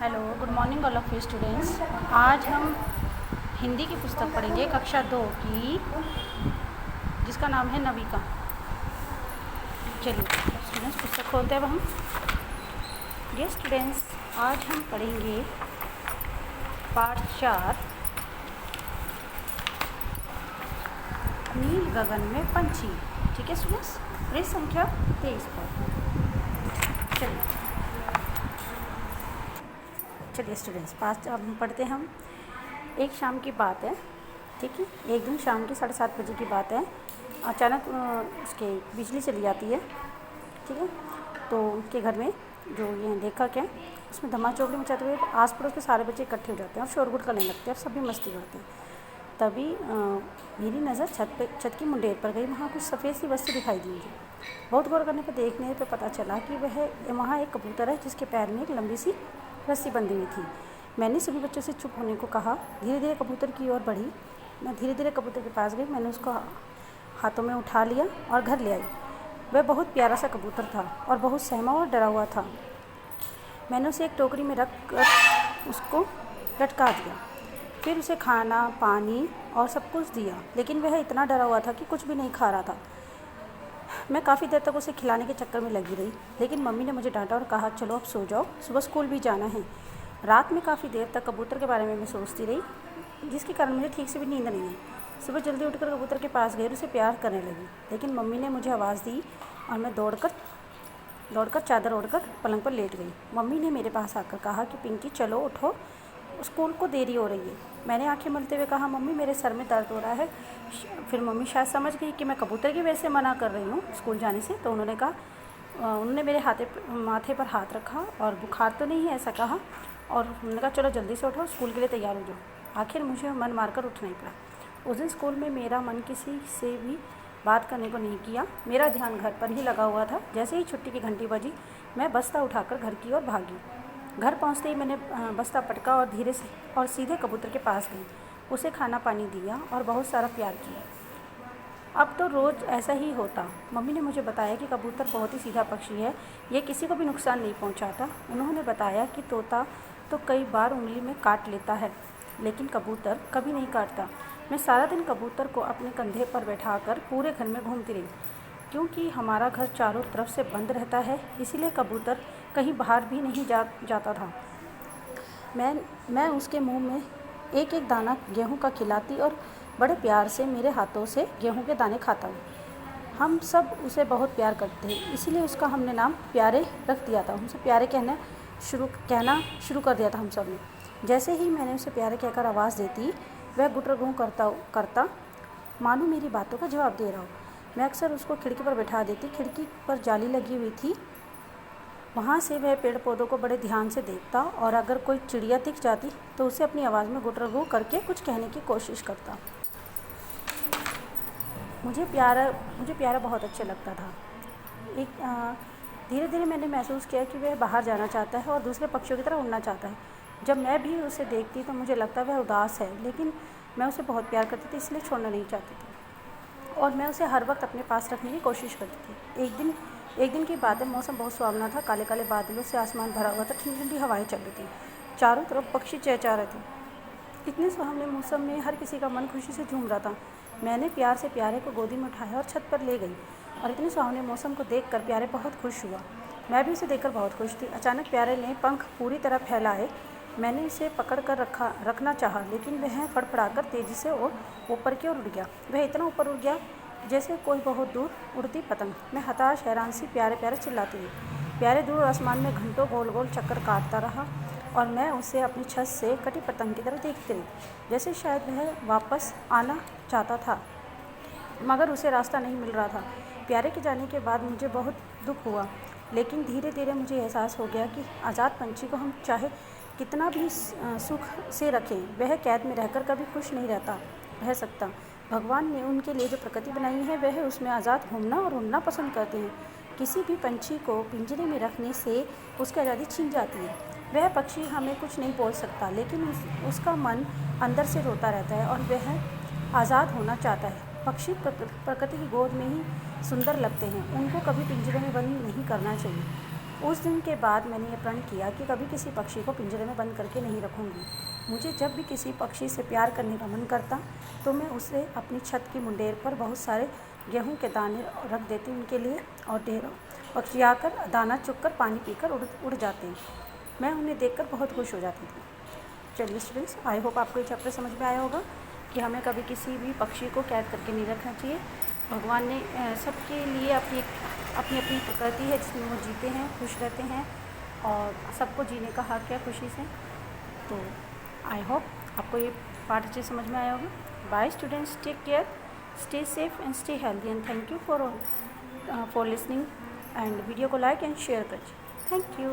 Hello, good morning all of you students. आज हम हिंदी की पुस्तक पढ़ेंगे कक्षा 2 की, जिसका नाम है नविका। चलिए स्टूडेंट्स, पुस्तक खोलते हैं अब हम। ये स्टूडेंट्स, आज हम पढ़ेंगे पाठ 4, नील गगन में पंछी। ठीक है स्टूडेंट्स, पृष्ठ संख्या 23 पर। चलिए स्टूडेंट्स, पास अब हम पढ़ते हैं। हम एक शाम की बात है, ठीक है। एक दिन शाम की 7:30 बजे की बात है। अचानक उसके बिजली चली जाती है, ठीक है। तो उनके घर में जो ये लेखक है, उसमें धमाल चौकड़ी मचाते हुए आस पड़ोस के सारे बच्चे इकट्ठे हो जाते हैं और शोरगुल करने लगते हैं और सभी मस्ती करते हैं। तभी मेरी नज़र छत की मुंडेर पर गई। वहाँ कुछ सफ़ेद सी वस्तु दिखाई दी मुझे। बहुत गौर करने पर देखने पर पता चला कि वहाँ एक कबूतर है, जिसके पैर में एक लंबी सी रस्सी बंधी हुई थी। मैंने सभी बच्चों से चुप होने को कहा। धीरे धीरे कबूतर की ओर बढ़ी। मैं धीरे धीरे कबूतर के पास गई। मैंने उसको हाथों में उठा लिया और घर ले आई। वह बहुत प्यारा सा कबूतर था और बहुत सहमा और डरा हुआ था। मैंने उसे एक टोकरी में रख कर उसको लटका दिया। फिर उसे खाना, पानी और सब कुछ दिया, लेकिन वह इतना डरा हुआ था कि कुछ भी नहीं खा रहा था। मैं काफ़ी देर तक उसे खिलाने के चक्कर में लगी रही, लेकिन मम्मी ने मुझे डांटा और कहा, चलो अब सो जाओ, सुबह स्कूल भी जाना है। रात में काफ़ी देर तक कबूतर के बारे में मैं सोचती रही, जिसके कारण मुझे ठीक से भी नींद नहीं आई। सुबह जल्दी उठकर कबूतर के पास गई और उसे प्यार करने लगी, लेकिन मम्मी ने मुझे आवाज़ दी और मैं दौड़कर चादर ओढ़कर पलंग पर लेट गई। मम्मी ने मेरे पास आकर कहा कि पिंकी चलो उठो, स्कूल को देरी हो रही है। मैंने आंखें मलते हुए कहा, मम्मी मेरे सर में दर्द हो रहा है। फिर मम्मी शायद समझ गई कि मैं कबूतर की वजह से मना कर रही हूँ स्कूल जाने से, तो उन्होंने मेरे माथे पर हाथ रखा और बुखार तो नहीं है ऐसा कहा, और उन्होंने कहा चलो जल्दी से उठो, स्कूल के लिए तैयार हो जाओ। आखिर मुझे मन मारकर उठना ही पड़ा। उस दिन स्कूल में मेरा मन किसी से भी बात करने को नहीं किया। मेरा ध्यान घर पर ही लगा हुआ था। जैसे ही छुट्टी की घंटी बजी, मैं बस्ता उठाकर घर की ओर भागी। घर पहुंचते ही मैंने बस्ता पटका और धीरे से और सीधे कबूतर के पास गई। उसे खाना पानी दिया और बहुत सारा प्यार किया। अब तो रोज़ ऐसा ही होता। मम्मी ने मुझे बताया कि कबूतर बहुत ही सीधा पक्षी है, ये किसी को भी नुकसान नहीं पहुंचाता। उन्होंने बताया कि तोता तो कई बार उंगली में काट लेता है, लेकिन कबूतर कभी नहीं काटता। मैं सारा दिन कबूतर को अपने कंधे पर बैठाकर पूरे घर में घूमती रही। क्योंकि हमारा घर चारों तरफ से बंद रहता है, इसीलिए कबूतर कहीं बाहर भी नहीं जाता था। मैं उसके मुंह में एक एक दाना गेहूं का खिलाती और बड़े प्यार से मेरे हाथों से गेहूं के दाने खाता हूँ। हम सब उसे बहुत प्यार करते हैं, इसीलिए उसका हमने नाम प्यारे रख दिया था। हमसे प्यारे कहना शुरू कर दिया था हम सब ने। जैसे ही मैंने उसे प्यारे कहकर आवाज़ देती, वह गुटरगू करता मानो मेरी बातों का जवाब दे रहा हो। मैं अक्सर उसको खिड़की पर बैठा देती। खिड़की पर जाली लगी हुई थी, वहाँ से वह पेड़ पौधों को बड़े ध्यान से देखता और अगर कोई चिड़िया दिख जाती तो उसे अपनी आवाज़ में गुटरगू करके कुछ कहने की कोशिश करता। मुझे प्यारा बहुत अच्छा लगता था। धीरे धीरे मैंने महसूस किया कि वह बाहर जाना चाहता है और दूसरे पक्षियों की तरह उड़ना चाहता है। जब मैं भी उसे देखती तो मुझे लगता वह उदास है, लेकिन मैं उसे बहुत प्यार करती थी, इसलिए छोड़ना नहीं चाहती थी और मैं उसे हर वक्त अपने पास रखने की कोशिश करती थी। एक दिन की बात है। मौसम बहुत सुहावना था। काले काले बादलों से आसमान भरा हुआ था। ठंडी ठंडी हवाएं चल रही थी। चारों तरफ पक्षी चहचहा रहे थे। इतने सुहावने मौसम में हर किसी का मन खुशी से झूम रहा था। मैंने प्यार से प्यारे को गोदी में उठाया और छत पर ले गई, और इतने सुहावने मौसम को देखकर प्यारे बहुत खुश हुआ। मैं भी उसे देखकर बहुत खुश थी। अचानक प्यारे ने पंख पूरी तरह फैलाए। मैंने इसे पकड़ कर रखना चाहा, लेकिन वह फड़फड़ाकर तेज़ी से ऊपर की ओर उड़ गया। वह इतना ऊपर उड़ गया जैसे कोई बहुत दूर उड़ती पतंग। मैं हताश हैरान सी प्यारे प्यारे चिल्लाती रही। प्यारे दूर आसमान में घंटों गोल गोल चक्कर काटता रहा और मैं उसे अपनी छत से कटी पतंग की तरह देखती रही, जैसे शायद वह वापस आना चाहता था, मगर उसे रास्ता नहीं मिल रहा था। प्यारे के जाने के बाद मुझे बहुत दुख हुआ, लेकिन धीरे धीरे मुझे एहसास हो गया कि आज़ाद पंछी को हम चाहे कितना भी सुख से रखें, वह कैद में रहकर कभी खुश नहीं रह सकता। भगवान ने उनके लिए जो प्रकृति बनाई है, वह उसमें आज़ाद घूमना और उड़ना पसंद करते हैं। किसी भी पंछी को पिंजरे में रखने से उसकी आज़ादी छीन जाती है। वह पक्षी हमें कुछ नहीं बोल सकता, लेकिन उसका मन अंदर से रोता रहता है और वह आज़ाद होना चाहता है। पक्षी प्रकृति की गोद में ही सुंदर लगते हैं, उनको कभी पिंजरे में बंद नहीं करना चाहिए। उस दिन के बाद मैंने ये प्रण किया कि कभी किसी पक्षी को पिंजरे में बंद करके नहीं रखूँगी। मुझे जब भी किसी पक्षी से प्यार करने का मन करता तो मैं उसे अपनी छत की मुंडेर पर बहुत सारे गेहूं के दाने रख देती उनके लिए, और ढेरों पक्षी आकर दाना चुगकर पानी पीकर उड़ जाते। मैं उन्हें देखकर बहुत खुश हो जाती थी। चलिए स्टूडेंट्स, आई होप आपको ये चैप्टर समझ में आया होगा कि हमें कभी किसी भी पक्षी को कैद करके नहीं रखना चाहिए। भगवान ने सबके लिए अपनी अपनी प्रकृति है जिसमें वो जीते हैं, खुश रहते हैं, और सबको जीने का हक है खुशी से। तो आई होप आपको ये पाठ अच्छे समझ में आया होगा। Bye students, take care, stay safe and stay healthy, and thank you for listening, and video को लाइक एंड शेयर करिए। Thank you.